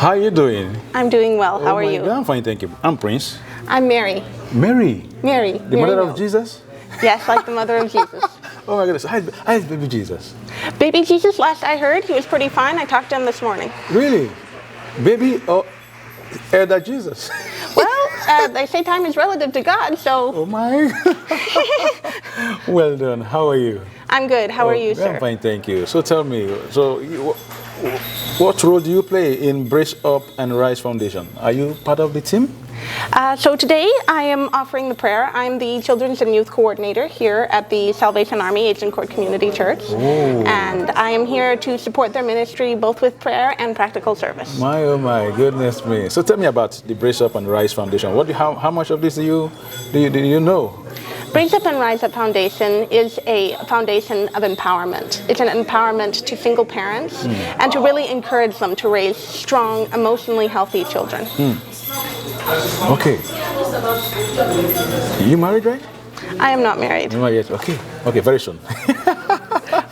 How are you doing? I'm doing well. How are my you? God, I'm fine, thank you. I'm Prince. I'm Mary. Mary? Mary. The Mary mother Mills. of Jesus? Yes, like the mother of Jesus. Oh my goodness. How is baby Jesus? Baby Jesus, last I heard, he was pretty fine. I talked to him this morning. Really? Baby or elder Jesus? Well, they say time is relative to God, so... Oh my. Well done. How are you? I'm good. How are you, sir? I'm fine, thank you. So tell me, what role do you play in Braceup and Rise Foundation? Are you part of the team? So today I am offering the prayer. I'm the Children's and Youth Coordinator here at the Salvation Army Agincourt Community Church. Oh. And I am here to support their ministry both with prayer and practical service. My, oh my goodness me. So tell me about the Braceup and Rise Foundation. How much of this do you know? Braceup and Rise Up Foundation is a foundation of empowerment. It's an empowerment to single parents and to really encourage them to raise strong, emotionally healthy children. Okay. You married, right? I am not married. Not yet. Okay. Okay, very soon.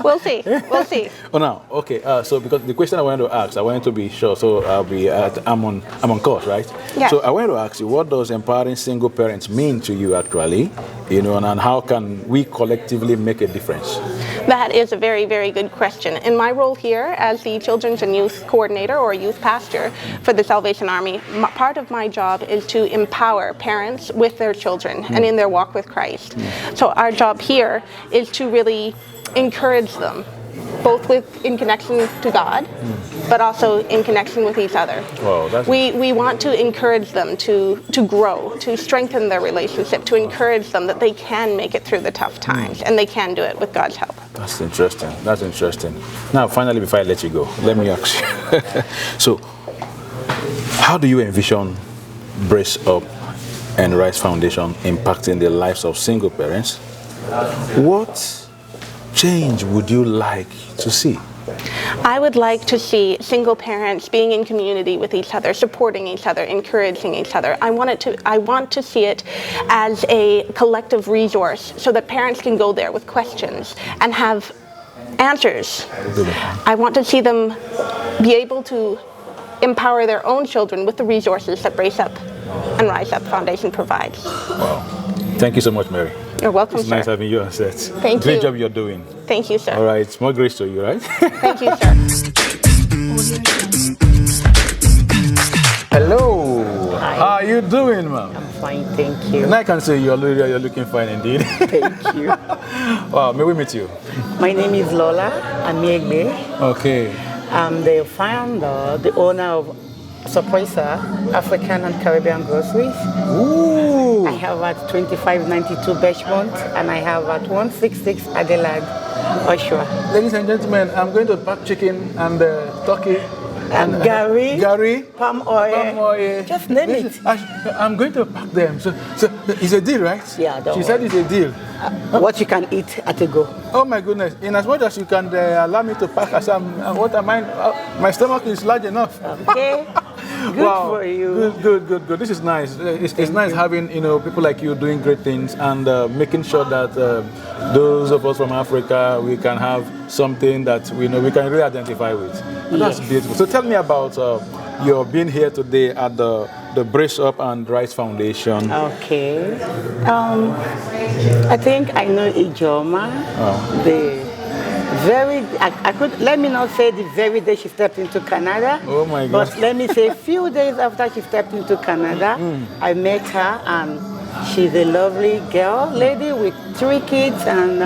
We'll see. We'll see. Oh, now, okay. So because the question I wanted to ask, I wanted to be sure. So I'm on course, right? Yes. So I wanted to ask you, what does empowering single parents mean to you actually? You know, and how can we collectively make a difference? That is a very, very good question. In my role here as the Children's and Youth Coordinator or Youth Pastor for the Salvation Army, part of my job is to empower parents with their children and in their walk with Christ. So our job here is to really encourage them, both in connection to God, but also in connection with each other. Wow, we want to encourage them to grow, to strengthen their relationship, to encourage them that they can make it through the tough times, and they can do it with God's help. That's interesting. That's interesting. Now, finally, before I let you go, let me ask you. So, how do you envision Braceup and Rise Foundation impacting the lives of single parents? What change would you like to see? I would like to see single parents being in community with each other, supporting each other, encouraging each other. I want to see it as a collective resource so that parents can go there with questions and have answers. I want to see them be able to empower their own children with the resources that Braceup and Rise Up Foundation provides. Wow. Thank you so much, Mary. You're welcome, It's sir. nice having you on set. Thank you. Great job you're doing. Thank you, sir. All right. More grace to you, right? Thank you, sir. Hello. Hi. How are you doing, ma'am? I'm fine, thank you. And I can say you're looking fine indeed. Thank you. Wow, may we meet you? My name is Lola Amiegbe. Okay. I'm the founder, the owner of Surpriser African and Caribbean Groceries. Ooh. I have at 2592 Birchmont and I have at 166 Adelaide, Oshawa. Ladies and gentlemen, I'm going to pack chicken and turkey. And Gary, palm oil, just name it. I'm going to pack them. So it's a deal, right? Yeah, don't She said it's a deal. What you can eat at a go. Oh my goodness! In as much as you can allow me to pack, as my stomach is large enough. Okay. Good Wow. for you. Good. This is nice. It's nice having people like you doing great things and making sure that those of us from Africa, we can have something that we can really identify with. And that's beautiful. So tell me about your being here today at the Braceup and Rise Foundation. Okay. I think I know Ijoma. Let me not say the very day she stepped into Canada. Oh my God. But let me say a few days after she stepped into Canada, I met her and she's a lovely lady with 3 kids, and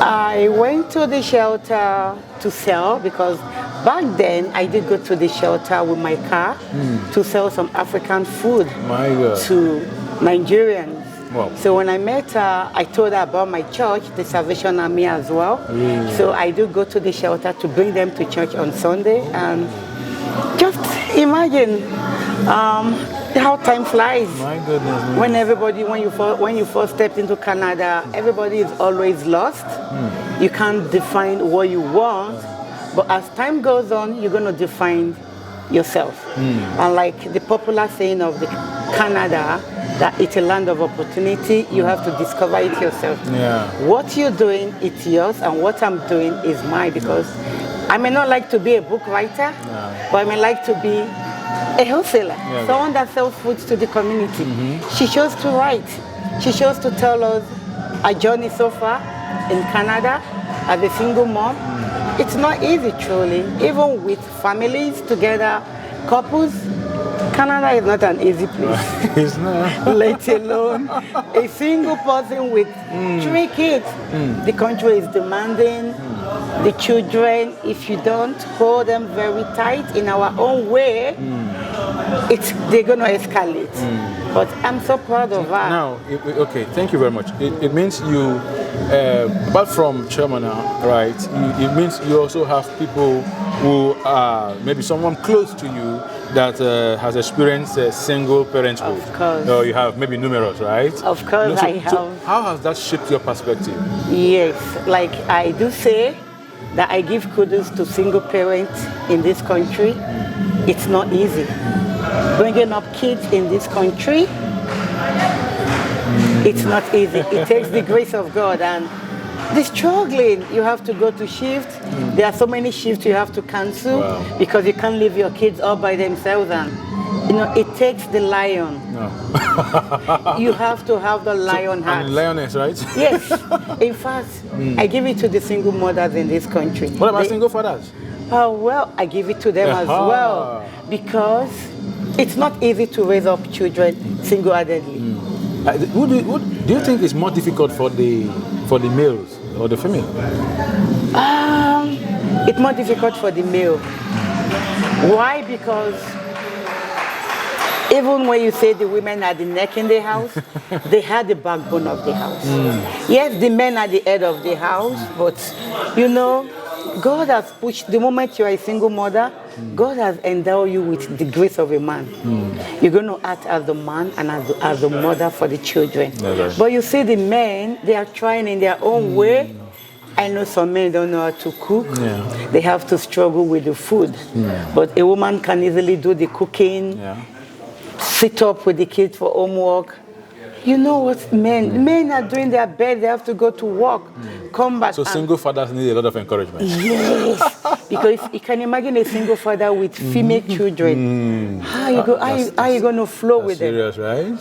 I went to the shelter to sell because back then I did go to the shelter with my car to sell some African food to Nigerians. Wow. So when I met her, I told her about my church, the Salvation Army as well. So I do go to the shelter to bring them to church on Sunday. And just imagine how time flies. My goodness. When you first stepped into Canada, everybody is always lost. You can't define what you want, but as time goes on, you're going to define yourself. And like the popular saying of the Canada, that it's a land of opportunity, you have to discover it yourself. Yeah. What you're doing, it's yours, and what I'm doing is mine, because I may not like to be a book writer, but I may like to be a wholesaler, someone that sells foods to the community. She chose to write. She chose to tell us her journey so far in Canada as a single mom. It's not easy, truly. Even with families together, couples, Canada is not an easy place. It's not. Let alone a single person with 3 kids. The country is demanding. The children, if you don't hold them very tight in our own way, they're going to escalate. But I'm so proud of her. Now, okay, thank you very much. It means you, apart from chairman, right, it means you also have people who are maybe someone close to you that has experienced single parenthood. Of course. So you have maybe numerous, right? Of course, I have. So how has that shaped your perspective? Yes, like I do say that I give kudos to single parents in this country. It's not easy. Bringing up kids in this country, it's not easy. It takes the grace of God, and the struggling. You have to go to shift. There are so many shifts you have to cancel because you can't leave your kids all by themselves, and it takes the lion. You have to have the lion heart. And lioness, right? Yes. In fact, I give it to the single mothers in this country. What about single fathers? Oh, well, I give it to them as well, because it's not easy to raise up children single-handedly. Do you think it's more difficult for the males or the female? It's more difficult for the male. Why? Because even when you say the women are the neck in the house, they are the backbone of the house. Yes, the men are the head of the house, but God has pushed. The moment you are a single mother, God has endowed you with the grace of a man. You're going to act as the man and as the mother for the children. But you see the men, they are trying in their own way. I know some men don't know how to cook. They have to struggle with the food. But a woman can easily do the cooking, sit up with the kids for homework. You know what, men are doing their best. They have to go to work, come back. So single fathers need a lot of encouragement. Yes, because you can imagine a single father with female children. How are you going to flow with them? Serious, right?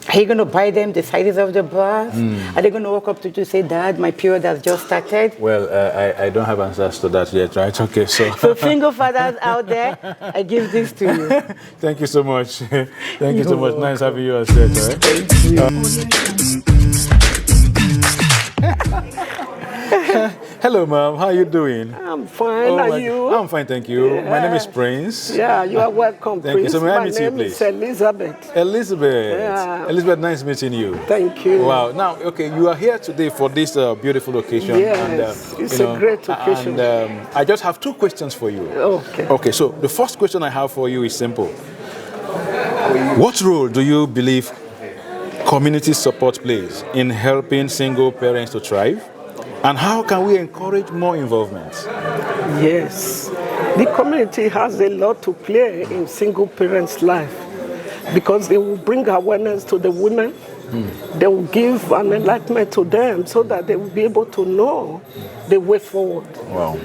Are you going to buy them the sizes of the bras? Are they going to walk up to you and say, Dad, my period has just started? Well, I don't have answers to that yet, right? Okay, so... So single fathers out there, I give this to you. Thank you so much. Thank you so much. Nice having you on set, right? Thank you. Hello, ma'am. How are you doing? I'm fine. Are you? I'm fine, thank you. Yeah. My name is Prince. Yeah, you are welcome, Thank Prince. you. So may I My meet you, name please? is Elizabeth. Elizabeth. Yeah. Elizabeth, nice meeting you. Thank you. Wow. Now, okay, you are here today for this beautiful occasion. Yes, it's a great occasion. And I just have 2 questions for you. Okay. Okay, so the first question I have for you is simple. What role do you believe community support plays in helping single parents to thrive? And how can we encourage more involvement? Yes, the community has a lot to play in single parents' life because they will bring awareness to the women. They will give an enlightenment to them so that they will be able to know the way forward. Wow.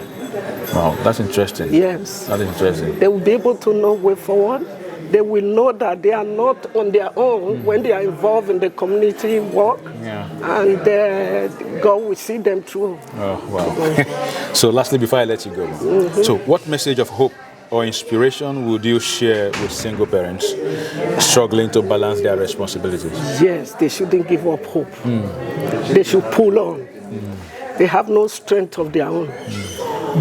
Wow, that's interesting. Yes. That's interesting. They will be able to know way forward. They will know that they are not on their own when they are involved in the community work, and God will see them through. Oh, wow. So lastly, before I let you go, so what message of hope or inspiration would you share with single parents struggling to balance their responsibilities? Yes, they shouldn't give up hope. They should pull on. They have no strength of their own.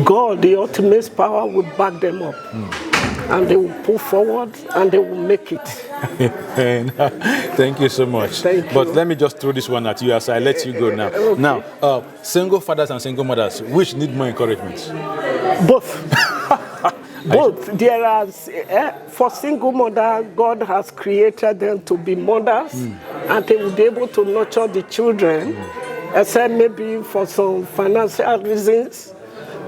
God, the ultimate power, will back them up. And they will pull forward and they will make it. Thank you so much. Thank you. But let me just throw this one at you as I let you go now. Okay. Now, single fathers and single mothers, which need more encouragement? Both. Both. There are, for single mother, God has created them to be mothers, and they will be able to nurture the children, except maybe for some financial reasons.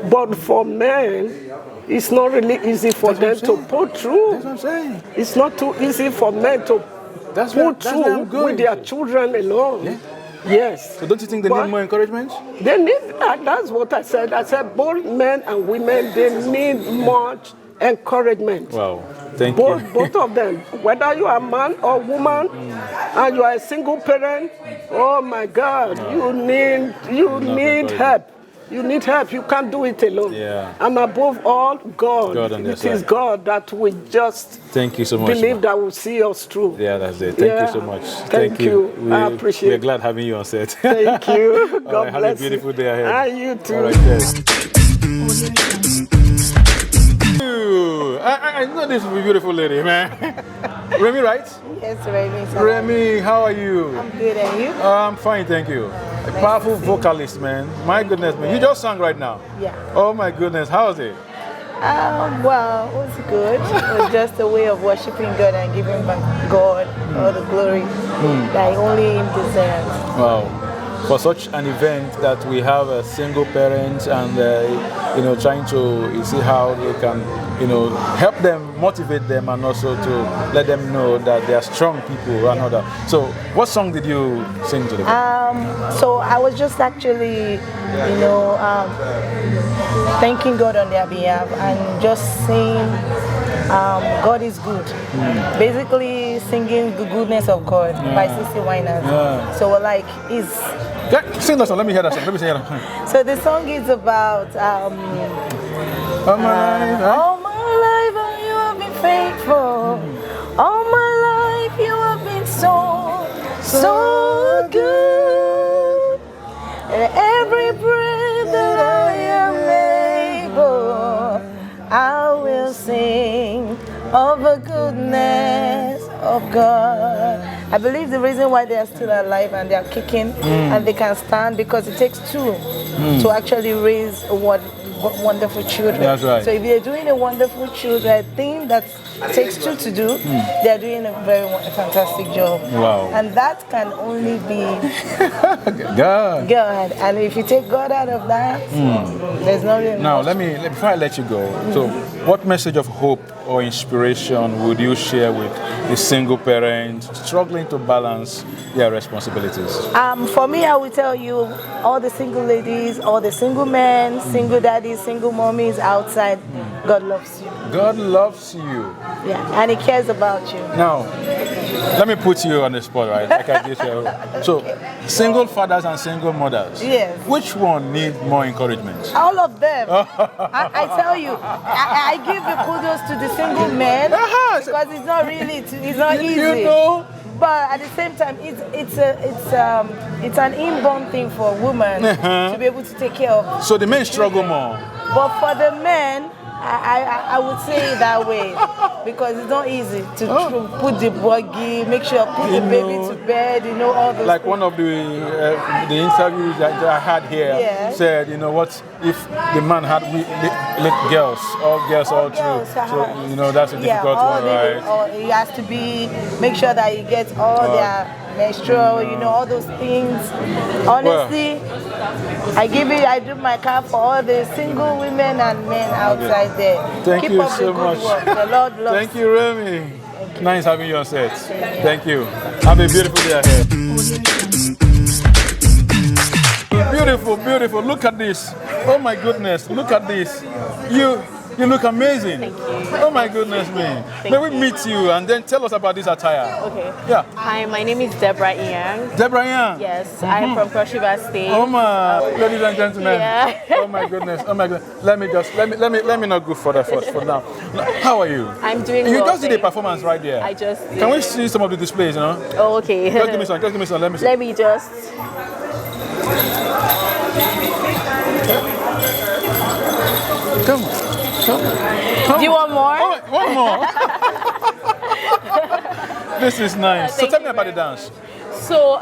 But for men, it's not really easy for them to pull through. That's what I'm saying. It's not too easy for men to pull through with their children alone. Yeah. Yes. So don't you think they But need more encouragement? they need, and that's what I said. I said both men and women, they need much encouragement. Wow. Thank you. Both of them, whether you are man or woman, and you are a single parent, oh my God, you need help. You need help. You can't do it alone. Yeah. And above all, God. on their It is side. God that will just Thank you so much. believe that will see us through. Yeah, that's it. Thank you so much. Thank you. I appreciate We're it. glad having you on set. Thank you. God All right, bless have a beautiful day ahead. And you too. All right, yes. I know this beautiful lady, man. Remy, right? Yes, Remy. Remy, how are you? I'm good, and you? I'm fine, thank you. A powerful vocalist, man. My goodness, man. You just sang right now. Yeah. Oh my goodness, how was it? Well, it was good. It was just a way of worshiping God and giving back God all the glory that only Him deserves. Wow. For such an event that we have a single parents and trying to see how they can help them, motivate them, and also to let them know that they are strong people and all that. So what song did you sing to them? So I was just actually, thanking God on their behalf and just saying, God is good. Basically singing the goodness of God by C.C. Winers. Yeah. So like, Sing that song, let me hear that song. Let me hear that. so the song is about All my life, all my life you have been faithful. All my life you have been so good. And every breath that I am able, I will sing of the goodness of God. I believe the reason why they are still alive and they are kicking and they can stand because it takes two to actually raise wonderful children. That's right. So if they're doing a wonderful children thing that takes two to do, they're doing a very fantastic job. Wow. And that can only be God. God. And if you take God out of that, there's nothing. Now, before I let you go, so what message of hope or inspiration would you share with a single parent struggling to balance their responsibilities? For me, I will tell you, all the single ladies, all the single men, single daddies, single mommies outside, God loves you. God loves you. Yeah, and He cares about you. Now, let me put you on the spot, right? Like I did here. So, single fathers and single mothers. Yes. Which one need more encouragement? All of them. I tell you, I give the kudos to the single men because it's not really, it's not easy. You know? But at the same time, it's an inborn thing for a woman to be able to take care of. So the men struggle more. But for the men, I would say it that way because it's not easy to put the buggy, make sure put the baby to bed, all those Like things. one of the interviews that I had here said, what if the man had girls, all through. Girls, So that's a difficult one, right? He has to make sure that he gets all their menstrual, all those things. Honestly, I do my cap for all the single women and men outside there. Thank Keep you up so the good much. work. The Lord loves Thank you, Remy. Nice having you on set. Thank you. Have a beautiful day ahead. Beautiful, beautiful. Look at this. Oh my goodness. Look at this. You look amazing. Thank you. Oh my goodness, man. May we meet you and then tell us about this attire. Okay. Yeah. Hi, my name is Deborah Yang. Deborah Yang. Yes, I'm from Cross River State. Oh my, ladies and gentlemen. Yeah. Oh my goodness. Oh my goodness. Let me not go further for now. How are you? I'm doing You well, just did a thanks. performance right there. I just did. Can we see some of the displays, Oh, okay. Just give me some. Let me see. Let me just. Come on. Do you want more? Oh, one more. This is nice. So Thank tell me you about the very dance. So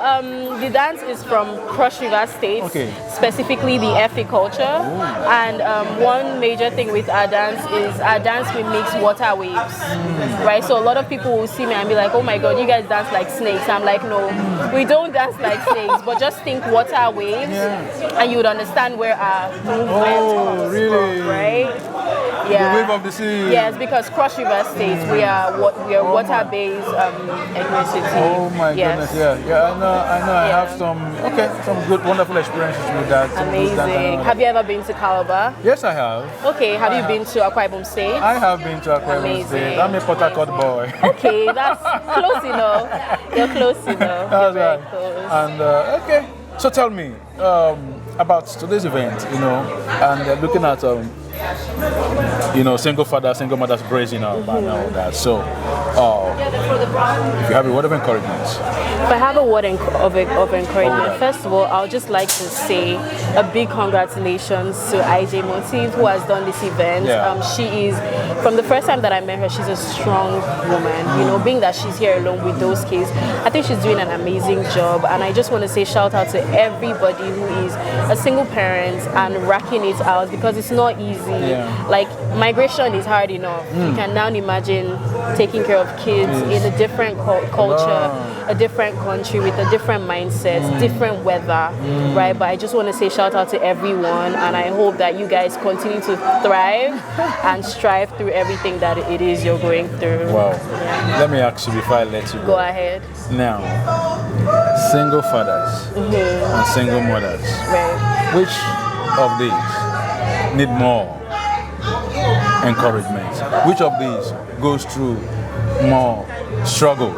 the dance is from Cross River State, Okay. specifically the Efi culture. And one major thing with our dance is our dance mimics water waves, right? So a lot of people will see me and be like, oh my God, you guys dance like snakes. I'm like, no, we don't dance like snakes, but just think water waves and you would understand where our movement comes really? from, right? Yeah. The wave of the sea. Yes, because Cross River State, we are water-based ethnicity. Oh my goodness, yeah. I know. I have some good, wonderful experiences with that. Amazing. Have you ever been to Calabar? Yes, I have. Okay. Have you been to Akwa Ibom State? I have been to Akwa Ibom State. I'm a Port Harcourt boy. Okay, that's close enough. You're close enough. That's You're right. very close. And okay, so tell me about today's event. And looking at single father, single mothers brazen up and all that. So, if you have a word of encouragement. If I have a word of encouragement, first of all, I would just like to say a big congratulations to IJ Motive, who has done this event. Yeah. She is, from the first time that I met her, she's a strong woman. Being that she's here alone with those kids, I think she's doing an amazing job. And I just want to say shout out to everybody who is a single parent and racking it out, because it's not easy. Yeah. Like, migration is hard enough. You can now imagine taking care of kids in a different culture, a different country with a different mindset, different weather, right? But I just want to say shout out to everyone, and I hope that you guys continue to thrive and strive through everything that it is you're going through. Wow. Let me ask you before I let you go. Go ahead. Now, single fathers and single mothers, Right. which of these need more encouragement? Which of these goes through more struggle?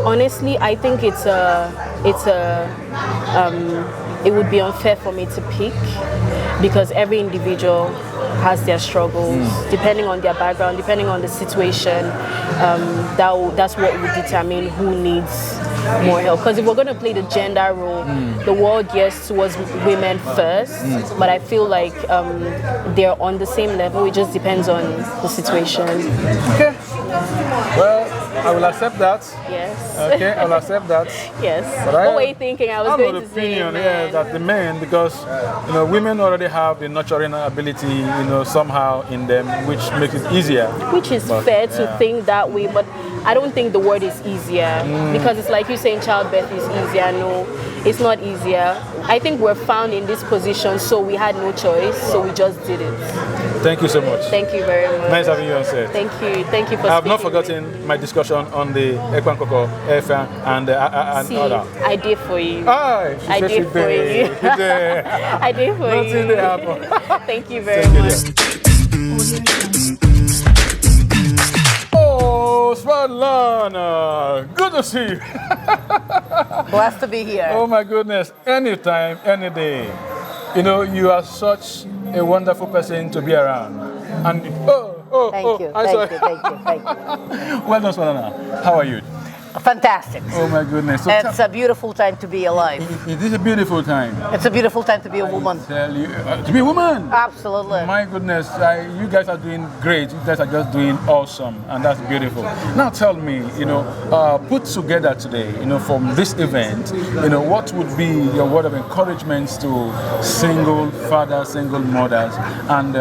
Honestly, I think it would be unfair for me to pick, because every individual has their struggles, depending on their background, depending on the situation. That's what would determine who needs more help. Because if we're going to play the gender role, the world gears towards women first, but I feel like they're on the same level. It just depends on the situation. Okay. Well, I will accept that. Yes. Okay, I will accept that. Yes. But What were you thinking? I was going to say, man. that the men, because women already have the nurturing ability, somehow in them, which makes it easier. Which is fair to think that way, but I don't think the word is easier, because it's like you saying childbirth is easier. No, it's not easier. I think we're found in this position, so we had no choice, so we just did it. Thank you so much. Thank you very much. Nice having you on set. Thank you for I have not speaking forgotten my discussion on the Ekwankoko, FM, and See, other. I did for you. Aye, I did for you. I did for you. Nothing did happen. Thank you very much. Oh, Swadlana, good to see you. Blessed to be here. Oh my goodness, anytime, any day. You are such a wonderful person to be around. And Thank you. Well done, Swadlana. How are you? Fantastic. Oh my goodness. So It's a beautiful time to be alive. it is a beautiful time. It's a beautiful time to be a woman. Tell you, to be a woman. Absolutely. My goodness, you guys are doing great. You guys are just doing awesome, and that's beautiful. Now tell me, put together today, from this event, what would be your word of encouragement to single fathers, single mothers, and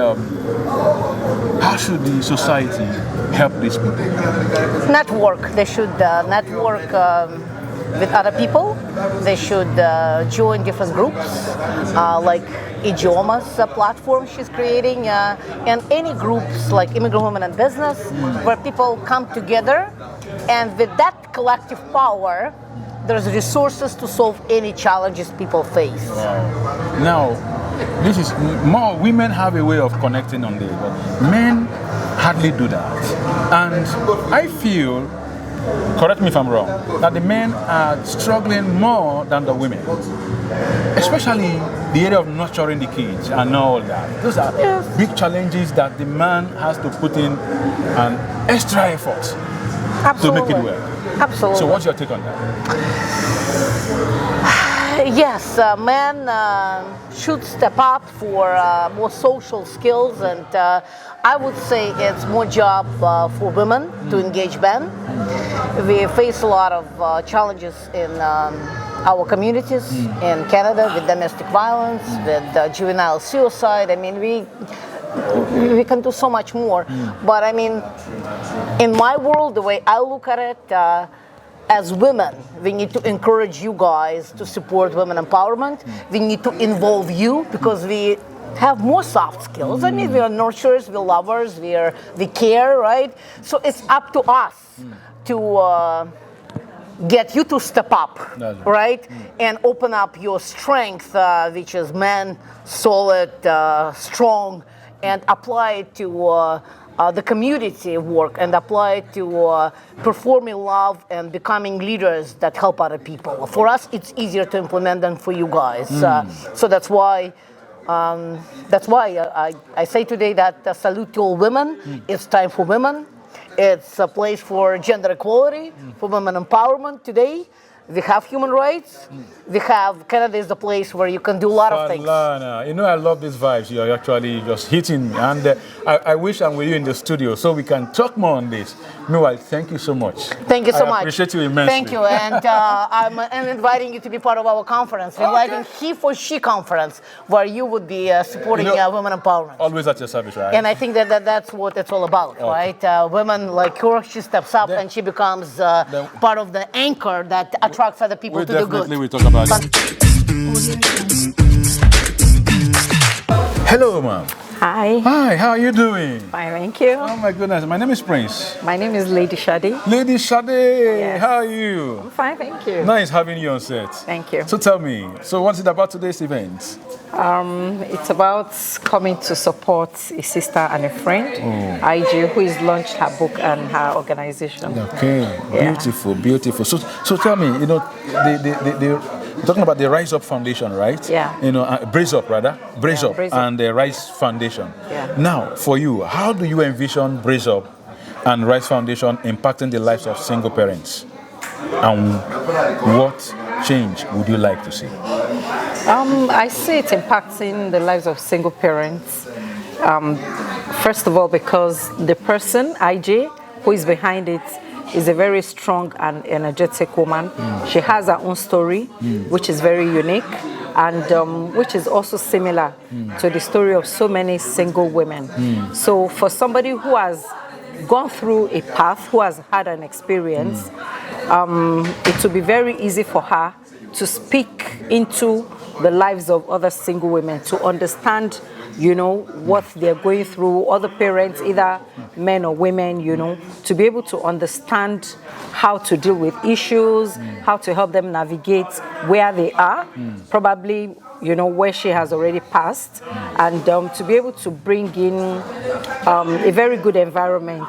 how should the society help these people? Network. They should network with other people. They should join different groups, like Idioma's platform she's creating, and any groups like Immigrant Women in Business, where people come together, and with that collective power, there's resources to solve any challenges people face. Wow. Now, this is more women have a way of connecting on this, but men hardly do that. And I feel, correct me if I'm wrong, that the men are struggling more than the women, especially the area of nurturing the kids and all that. Those are big challenges that the man has to put in an extra effort to make it work. Absolutely. So what's your take on that? Yes, men should step up for more social skills, and I would say it's more job for women to engage men. We face a lot of challenges in our communities in Canada with domestic violence, with juvenile suicide. I mean, we can do so much more. But I mean, in my world, the way I look at it, as women, we need to encourage you guys to support women empowerment. We need to involve you, because we have more soft skills. I mean, we are nurturers, we're lovers, we care, right? So it's up to us to get you to step up, right? And open up your strength, which is man, solid, strong, and apply it to the community work and apply it to performing love and becoming leaders that help other people. For us, it's easier to implement than for you guys. So that's why I say today that salute to all women. It's time for women. It's a place for gender equality, for women empowerment today. We have human rights. We have Canada is the place where you can do a lot of things. You know, I love these vibes. You're actually just hitting, and I wish I'm with you in the studio so we can talk more on this. Meanwhile, thank you so much. Thank you so much. I appreciate you immensely. Thank you, and I'm inviting you to be part of our conference. We're inviting He for She conference, where you would be supporting women empowerment. Always at your service, right? And I think that's what it's all about, right? Women like her, she steps up and she becomes part of the anchor that attracts other people to do good. Definitely we'll talk about it. Hello, ma'am. Hi. Hi, how are you doing? Fine, thank you. Oh my goodness, my name is Prince. My name is Lady Shadi. Lady Shade, Yes. how are you? I'm fine, thank you. Nice having you on set. Thank you. So tell me, so what's it about today's event? It's about coming to support a sister and a friend, IG, who has launched her book and her organization. Okay, Yeah. beautiful, beautiful. So tell me, you know, we're talking about the Rise Up Foundation, right? Yeah. You know, Braceup rather, Braceup Braceup. and the Rise Foundation. Yeah. Now, for you, how do you envision Braceup and Rise Foundation impacting the lives of single parents? And what change would you like to see? I see it impacting the lives of single parents. First of all, because the person, IJ, who is behind it, is a very strong and energetic woman. She has her own story, which is very unique, and which is also similar to the story of so many single women. So for somebody who has gone through a path, who has had an experience, it will be very easy for her to speak into the lives of other single women, to understand, you know, what they're going through, other parents, either men or women, you know, to be able to understand how to deal with issues, how to help them navigate where they are, probably, you know, where she has already passed, and to be able to bring in a very good environment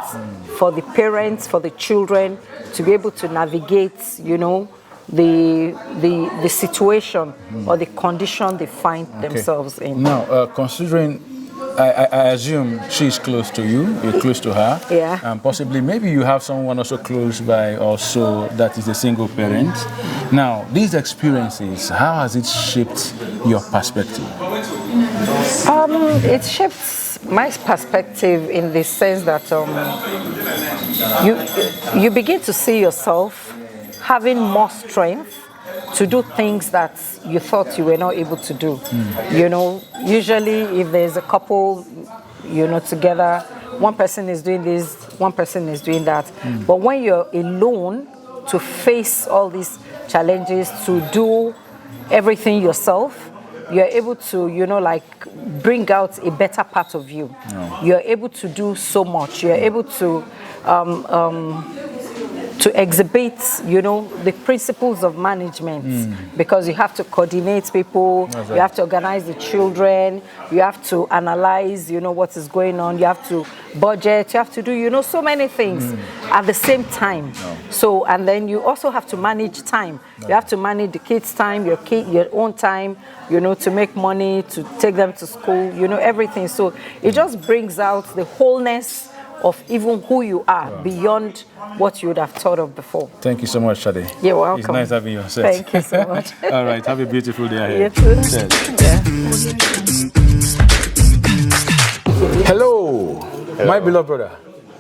for the parents, for the children, to be able to navigate, you know, the situation or the condition they find themselves in. Now, considering, I assume she's close to you, you're close to her, Yeah. and possibly maybe you have someone also close by also that is a single parent. Now, these experiences, how has it shaped your perspective? It shapes my perspective in the sense that you begin to see yourself having more strength to do things that you thought you were not able to do. You know, usually if there's a couple, you know, together, one person is doing this, one person is doing that. But when you're alone to face all these challenges, to do everything yourself, you're able to, you know, like bring out a better part of you. You're able to do so much. You're able to exhibit, you know, the principles of management, because you have to coordinate people, you have to organize the children, you have to analyze, you know, what is going on, you have to budget, you have to do, you know, so many things at the same time. So, and then you also have to manage time. You have to manage the kids' time, your own time, you know, to make money, to take them to school, you know, everything. So it just brings out the wholeness of even who you are beyond what you would have thought of before. Thank you so much, Shade. You're welcome. It's nice having you on set. Thank you so much. All right, have a beautiful day ahead. You too. Yes. Yeah. Hello, my beloved brother.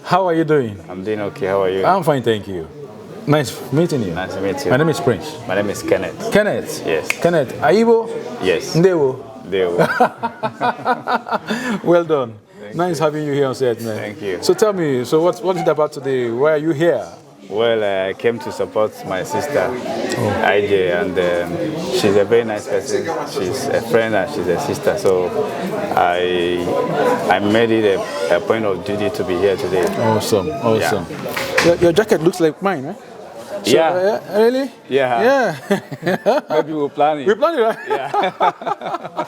How are you doing? I'm doing okay. How are you? I'm fine, thank you. Nice meeting you. Nice to meet you. My name is Prince. My name is Kenneth. Kenneth? Yes. Kenneth, Aibo? Yes. Ndewo? Deo. Well done. Nice having you here on set, man. Thank you. So tell me, so what's it about today? Why are you here? Well, I came to support my sister, IJ, and she's a very nice person. She's a friend and she's a sister. So I made it a point of duty to be here today. Awesome. Yeah. Your jacket looks like mine, right? So, Yeah. Really? Yeah. Maybe we'll plan it. We plan it, right? Yeah.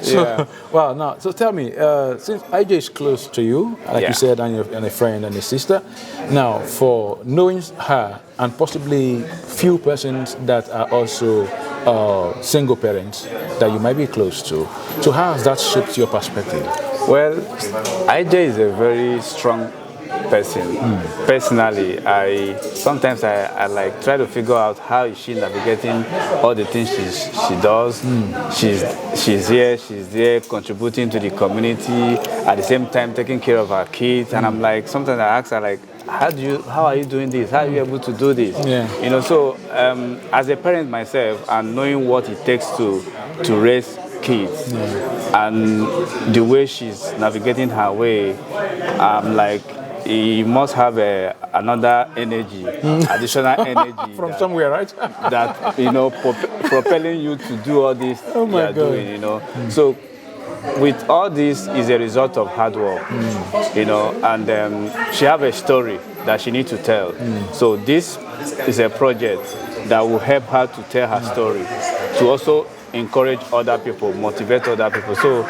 So, wow. Now, so tell me, since IJ is close to you, like you said, and a friend and a sister. Now, for knowing her and possibly few persons that are also single parents that you might be close to, so how has that shaped your perspective? Well, IJ is a very strong person. Personally, I sometimes I like try to figure out how is she navigating all the things she does. She's here, she's there, contributing to the community, at the same time taking care of her kids. And I'm like, sometimes I ask her like, how are you doing this? How are you able to do this? Yeah. You know, so as a parent myself and knowing what it takes to raise kids and the way she's navigating her way, I'm like, you must have another energy, additional energy From somewhere, right? that propelling you to do all this Oh my you're God. doing. So with all this is a result of hard work, and she have a story that she needs to tell. So this is a project that will help her to tell her story, to also encourage other people, motivate other people. So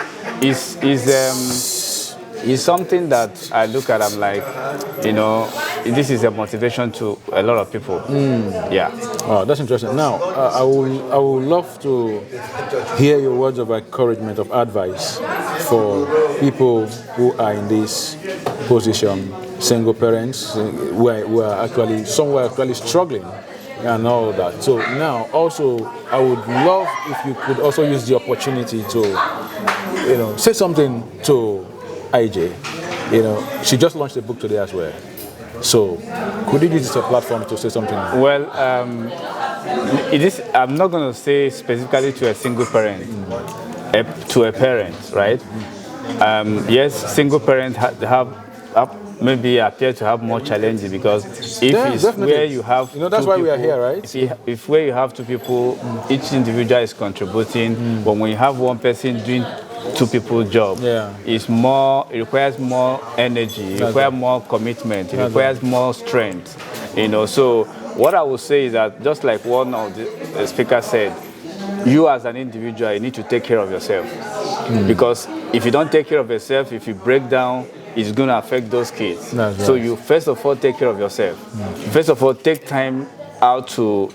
it's something that I look at, I'm like, this is a motivation to a lot of people. Yeah. Oh, that's interesting. Now, I would love to hear your words of encouragement, of advice for people who are in this position, single parents, who are actually, some who are actually struggling and all that. So now, also, I would love if you could also use the opportunity to, say something to IJ. She just launched a book today as well. So, could you use this as a platform to say something? Well, I'm not going to say specifically to a single parent, to a parent, right? Yes, single parents have maybe appear to have more challenges because if it's definitely. where you have that's why we are here, right? If where you have two people, each individual is contributing, but when you have one person doing two people's job, it requires more energy, it requires more commitment, it requires more strength. So what I would say is that, just like one of the speakers said, you as an individual, you need to take care of yourself. Because if you don't take care of yourself, if you break down, it's going to affect those kids. So you first of all take care of yourself. First of all, take time out to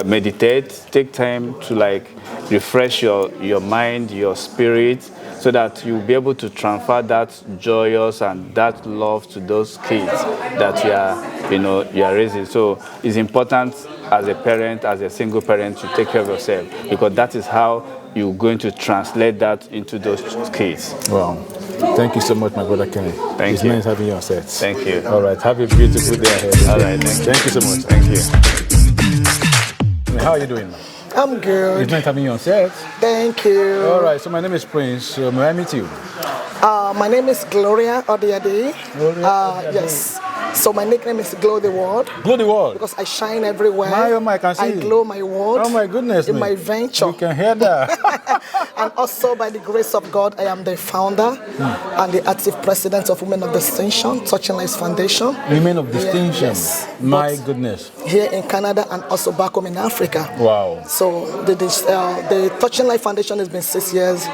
meditate, take time to refresh your mind, your spirit, so that you'll be able to transfer that joyous and that love to those kids that you are raising. So it's important as a parent, as a single parent, to take care of yourself, because that is how you're going to translate that into those kids. Wow. Thank you so much, my brother Kenny. Thank it's you. Nice having you on set. Thank you. All right. Have a beautiful day ahead. All right. Thank you so much. Thank you. How are you doing? I'm good. It's nice having you on set. Thank you. All right. So my name is Prince. May I meet you? My name is Gloria Odiade. Yes. So my nickname is Glow the World. Glow the World. Because I shine everywhere. I can see. I glow my world. Oh my goodness. In my venture. You can hear that. And also, by the grace of God, I am the founder and the active president of Women of Distinction, Touching Lives Foundation. Women of Distinction. Yes. My goodness. Here in Canada and also back home in Africa. Wow. So the Touching Life Foundation has been 6 years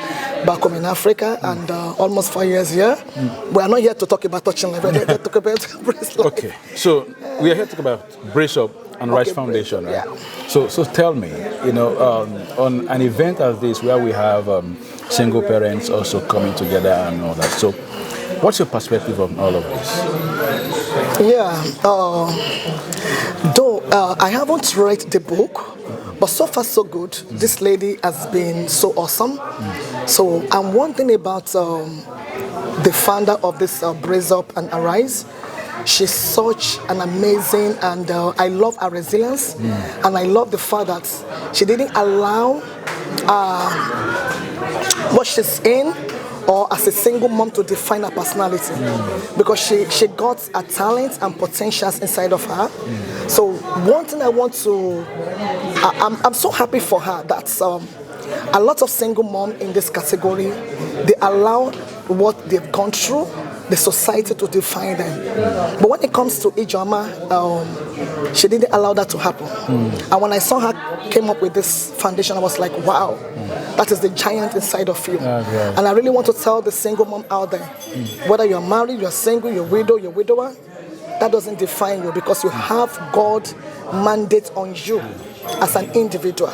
back home in Africa and almost 4 years here. We are not here to talk about Touching Life. We're here to talk about Braceup. Okay. So we are here to talk about Braceup and Rise Foundation, right? Yeah. So tell me, on an event as this where we have single parents also coming together and all that. So what's your perspective on all of this? Yeah. Though I haven't read the book, but so far so good. This lady has been so awesome. So I'm wondering about the founder of this Braceup and Arise. She's such an amazing, and I love her resilience, and I love the fact that she didn't allow what she's in or as a single mom to define her personality, because she got a talent and potentials inside of her. So one thing I want to, I'm so happy for her that a lot of single mom in this category, they allow what they've gone through, the society, to define them. But when it comes to Ijoma, she didn't allow that to happen. And when I saw her came up with this foundation, I was like, wow, that is the giant inside of you. And I really want to tell the single mom out there, whether you're married, you're single, you're widow, you're widower, that doesn't define you, because you have God mandate on you as an individual.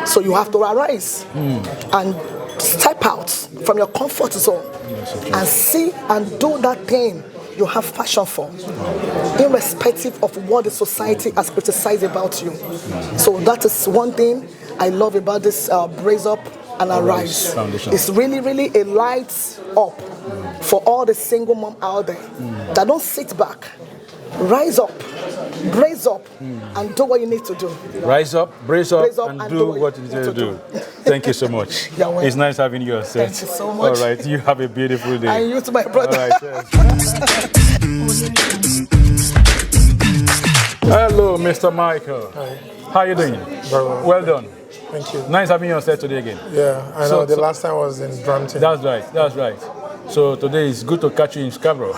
So you have to arise and step out from your comfort zone and see and do that thing you have passion for, irrespective of what the society has criticized about you. So that is one thing I love about this Braceup and Arise. It's really, really a light up for all the single mom out there that don't sit back. Rise up, brace up, and do what you need to do. Rise up, brace up, and do what you need to do. Thank you so much. It's nice having you on set. Thank you so much. All right, you have a beautiful day. And you too, my brother. All right, Hello, Mr. Michael. Hi. How are you doing? Very well. Well done. Thank you. Nice having you on set today again. Yeah, I know. The last time I was in Brampton. That's right. That's right. So today is good to catch you in Scarborough.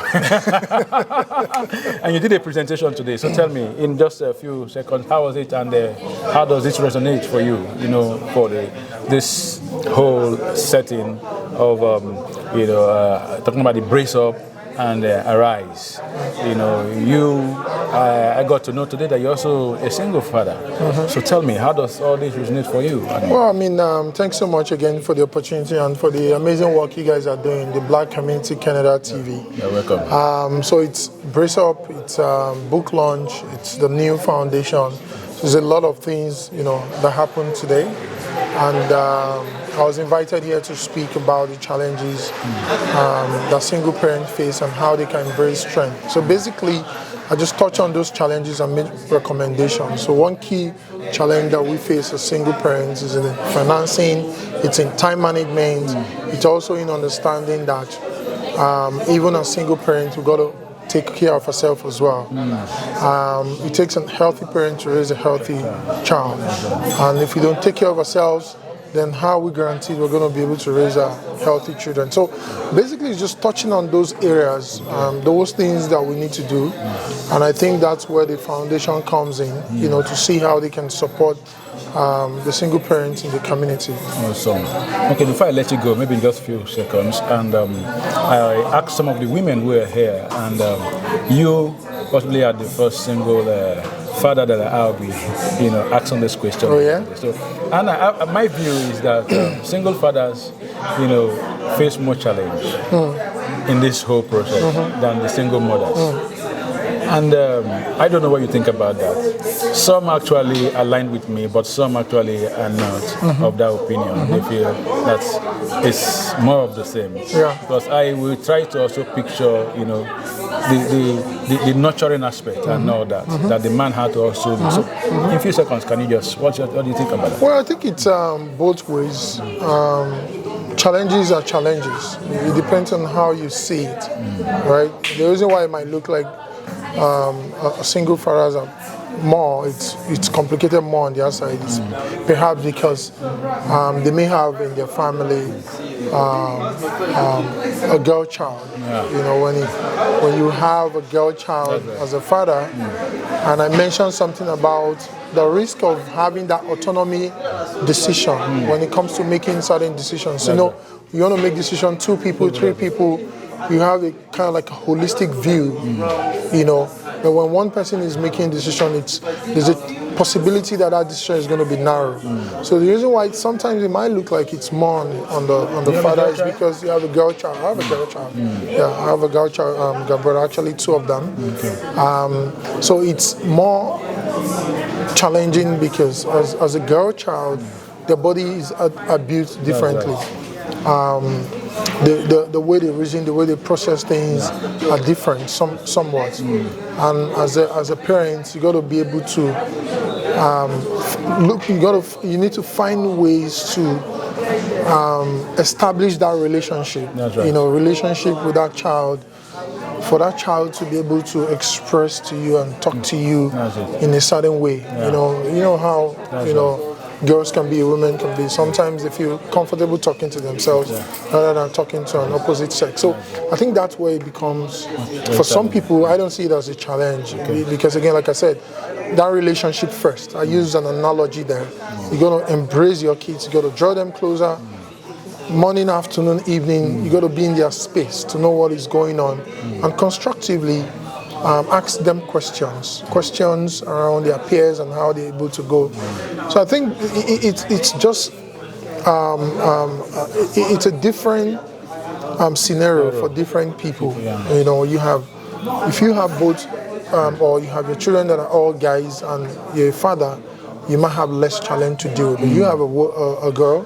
And you did a presentation today. So tell me, in just a few seconds, how was it, and how does this resonate for you? You know, for this whole setting of talking about the Braceup and Arise. You know, I got to know today that you're also a single father. So tell me, how does all this resonate for you? Well, I mean, thanks so much again for the opportunity and for the amazing work you guys are doing, the Black Community Canada TV. You're welcome. So it's Braceup, it's book launch, it's the new foundation. There's a lot of things, that happened today. And I was invited here to speak about the challenges that single parents face and how they can embrace strength. So basically, I just touch on those challenges and make recommendations. So one key challenge that we face as single parents is in financing, it's in time management, it's also in understanding that even as single parents, we've got to take care of ourselves as well. It takes a healthy parent to raise a healthy child. And if we don't take care of ourselves, then how are we guaranteed we're going to be able to raise our healthy children? So basically it's just touching on those areas, those things that we need to do. And I think that's where the foundation comes in, to see how they can support the single parents in the community. Awesome. Okay, before I let you go, maybe in just a few seconds, and I asked some of the women who are here, and you possibly are the first single father that I'll be, asking this question. Oh yeah. So, and my view is that single fathers, face more challenge in this whole process than the single mothers. And I don't know what you think about that. Some actually align with me, but some actually are not of that opinion. They feel that it's more of the same. Yeah. Because I will try to also picture, the nurturing aspect and all that, that the man had to also do. So in a few seconds, can you just, what do you think about that? Well, I think it's both ways. Challenges are challenges. It depends on how you see it, right? The reason why it might look like a single father more, it's complicated more on the other side. It's perhaps because they may have in their family a girl child. When you have a girl child as a father, and I mentioned something about the risk of having that autonomy decision when it comes to making certain decisions. You want to make decisions, 2 people, 3 people. You have a kind of like a holistic view, but when one person is making a decision, there's a possibility that decision is going to be narrow. So the reason why sometimes it might look like it's more on the father is because you have a girl child. I have a girl child. Yeah, I have a girl child, Scarborough, actually 2 of them. So it's more challenging because as a girl child, the body is built differently. the way they reason, the way they process things are different somewhat. And as a parent, you got to be able to you need to find ways to establish that relationship. That's right. Relationship with that child, for that child to be able to express to you and talk to you in a certain way. Yeah. You know how girls can be, women can be. Sometimes they feel comfortable talking to themselves rather than talking to an opposite sex. So I think that's where it becomes, for some people, I don't see it as a challenge. Because again, like I said, that relationship first. I use an analogy there. You're going to embrace your kids. You got to draw them closer. Morning, afternoon, evening, you got to be in their space to know what is going on, and constructively ask them questions around their peers and how they're able to go. So I think it's just it's a different scenario for different people. You have, if you have both, or you have your children that are all guys and you're a father, you might have less challenge to deal with. But you have a girl,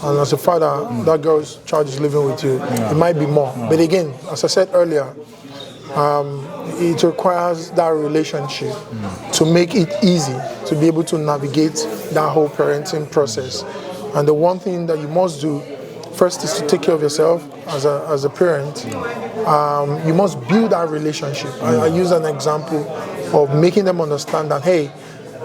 and as a father, that girl's child is living with you, it might be more. But again, as I said earlier, it requires that relationship to make it easy to be able to navigate that whole parenting process. And the one thing that you must do first is to take care of yourself as a parent. You must build that relationship. I use an example of making them understand that, hey,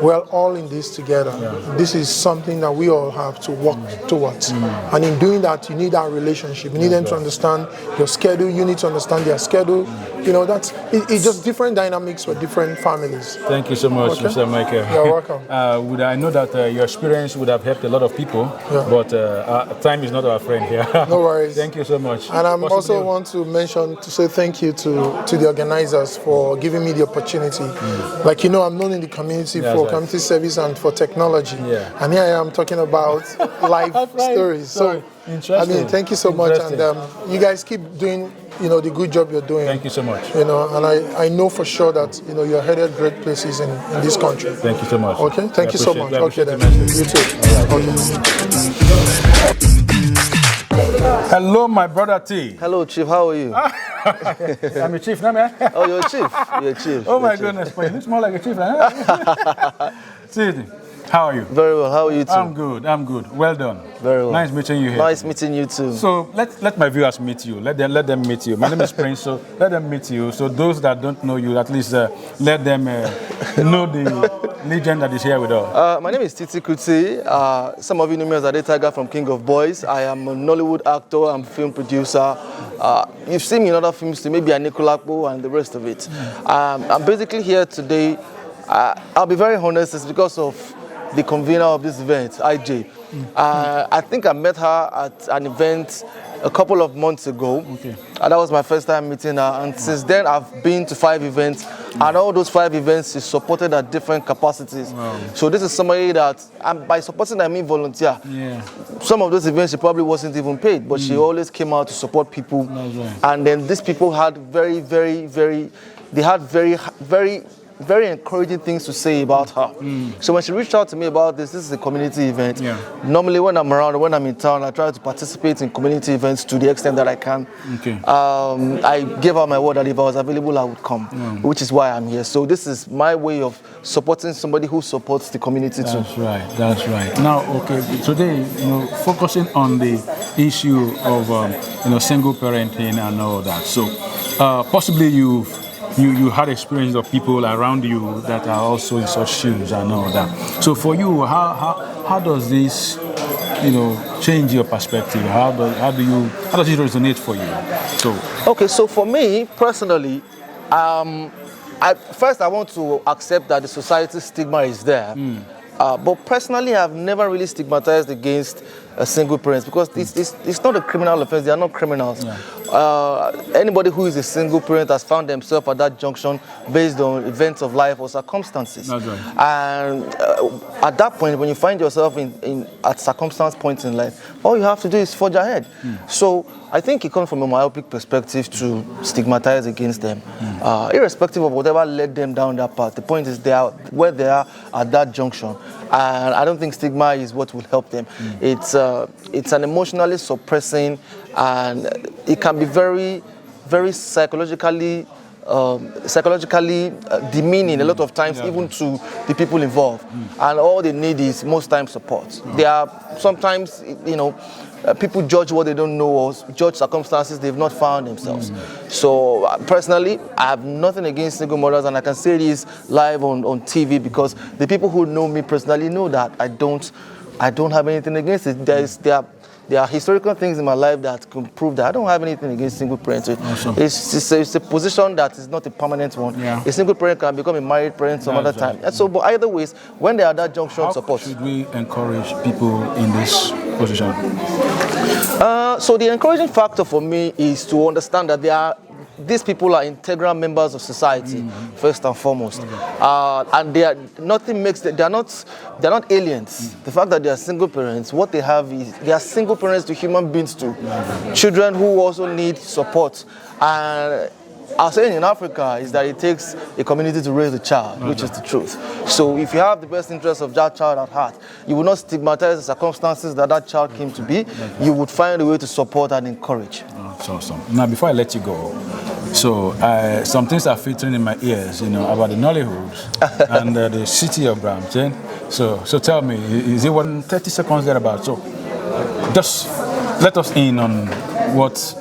we're all in this together. This is something that we all have to work towards. And in doing that, you need that relationship. You need them to understand your schedule. You need to understand their schedule. It's just different dynamics for different families. Thank you so much, Mr. Michael. You're welcome. I know that your experience would have helped a lot of people, but time is not our friend here. No worries. Thank you so much. And I also want to say thank you to the organizers for giving me the opportunity. Like, I'm known in the community for community service and for technology. And here I am talking about life stories. So, thank you so much. And you guys keep doing the good job you're doing. Thank you so much. And I know for sure that you're headed great places in this country. Thank you so much. Okay, thank you so much. Okay, then. You too. Okay. Hello, my brother T. Hello, Chief. How are you? I'm a chief now, man. Oh, you're a chief. You're a chief. Oh my goodness, but it looks more like a chief now. See, how are you? Very well. How are you too? I'm good. Well done. Very well. Nice meeting you here. Nice meeting you too. So let my viewers meet you. Let them meet you. My name is Prince, so let them meet you. So those that don't know you, at least let them know the legend that is here with us. My name is Titi Kuti. Some of you know me as Ade Tiger from King of Boys. I am a Nollywood actor and film producer. You've seen me in other films too, maybe Anikulapo and the rest of it. I'm basically here today. I'll be very honest, it's because of the convener of this event, IJ. I think I met her at an event a couple of months ago. And that was my first time meeting her. And since then, I've been to 5 events. And all those 5 events is supported at different capacities. So this is somebody that, and by supporting I mean volunteer. Some of those events she probably wasn't even paid, but she always came out to support people. And then these people had very encouraging things to say about her. So when she reached out to me about this is a community event. Normally when I'm around, when I'm in town, I try to participate in community events to the extent that I can. I gave her my word that if I was available, I would come, which is why I'm here. So this is my way of supporting somebody who supports the community too. That's right. Now, today, focusing on the issue of, single parenting and all that. So possibly you had experience of people around you that are also in such shoes and all that. So for you, how does this, change your perspective? How does it resonate for you? So for me personally, first I want to accept that the society's stigma is there. But personally, I've never really stigmatized against single parents because it's not a criminal offense. They are not criminals. Anybody who is a single parent has found themselves at that junction based on events of life or circumstances. And at that point, when you find yourself at circumstance points in life, all you have to do is forge ahead. So I think it comes from a myopic perspective to stigmatize against them, irrespective of whatever led them down that path. The point is they are where they are at that junction. And I don't think stigma is what will help them. It's an emotionally suppressing and it can be very, very psychologically demeaning a lot of times, even to the people involved. And all they need is most times support. They are sometimes, people judge what they don't know or judge circumstances they've not found themselves. So personally, I have nothing against single mothers, and I can say this live on TV because the people who know me personally know that I don't have anything against it. There are historical things in my life that can prove that I don't have anything against single parents. Awesome. It's a position that is not a permanent one. Yeah. A single parent can become a married parent some other time. And so, but either ways, when they are that junction, how support. Should we encourage people in this position? So the encouraging factor for me is to understand that these people are integral members of society, first and foremost, and they are not aliens. The fact that they are single parents, what they have is they are single parents to human beings too, children who also need support. And our saying in Africa is that it takes a community to raise a child, which is the truth. So if you have the best interest of that child at heart, you will not stigmatize the circumstances that child came to be. You would find a way to support and encourage. That's awesome. Now, before I let you go, so some things are filtering in my ears, about the Nollywood and the city of Brampton. So tell me, is it 30 seconds thereabout? So just let us in on what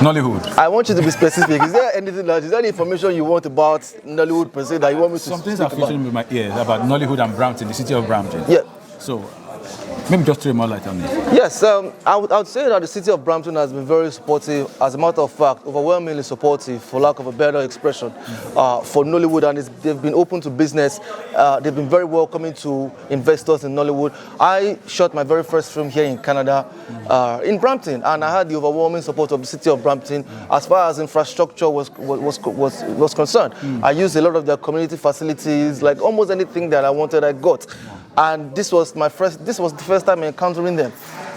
Nollywood. I want you to be specific. Is there anything is there any information you want about Nollywood per se that you want me to Some things are filtering in my ears about Nollywood and Brampton, the city of Brampton. Yeah. So maybe just throw more light on it. Yes, I would say that the city of Brampton has been very supportive. As a matter of fact, overwhelmingly supportive, for lack of a better expression, for Nollywood, and they've been open to business. They've been very welcoming to investors in Nollywood. I shot my very first film here in Canada, in Brampton, and I had the overwhelming support of the city of Brampton as far as infrastructure was concerned. I used a lot of their community facilities, like almost anything that I wanted, I got. And this was the first time encountering them.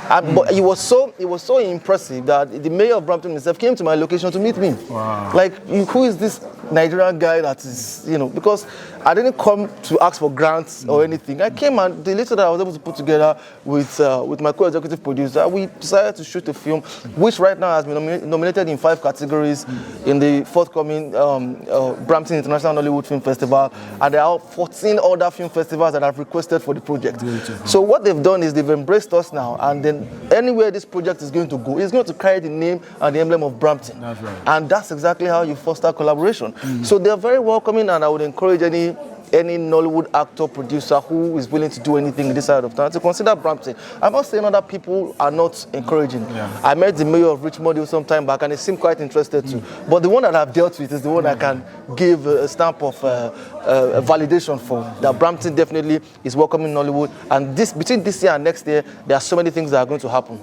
But it was so impressive that the mayor of Brampton himself came to my location to meet me. Wow. Like, who is this Nigerian guy that is, because I didn't come to ask for grants or anything. I came, and the little that I was able to put together with my co-executive producer, we decided to shoot a film, which right now has been nominated in 5 categories in the forthcoming Brampton International Nollywood Film Festival, and there are 14 other film festivals that have requested for the project. Beautiful. So what they've done is they've embraced us now, and then anywhere this project is going to go, it's going to carry the name and the emblem of Brampton. That's right. And that's exactly how you foster collaboration. So they're very welcoming, and I would encourage any Nollywood actor, producer who is willing to do anything in this side of town to consider Brampton. I'm not saying other people are not encouraging. Yeah. I met the mayor of Richmond some time back, and he seemed quite interested too. But the one that I've dealt with is the one I can give a stamp of validation for. That Brampton definitely is welcoming Nollywood, and between this year and next year, there are so many things that are going to happen.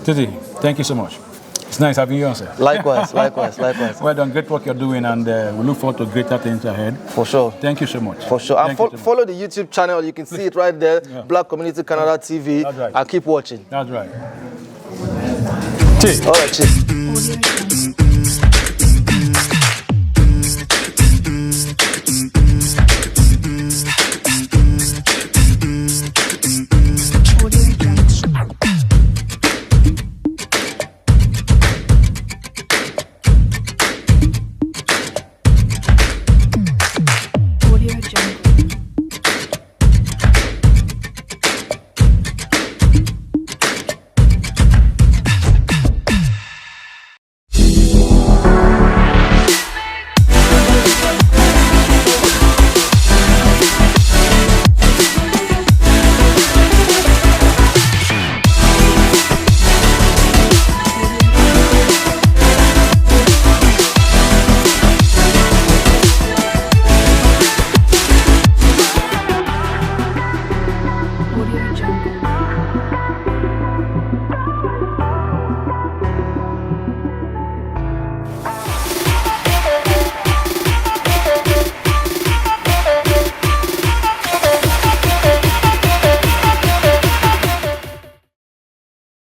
Titi, thank you so much. It's nice having you on, sir. Likewise. Well done, great work you're doing, and we look forward to greater things ahead. For sure. Thank you so much. For sure. And follow the YouTube channel. You can see it right there, Black Community Canada TV. That's right. And keep watching. That's right. Cheers. All right, cheers.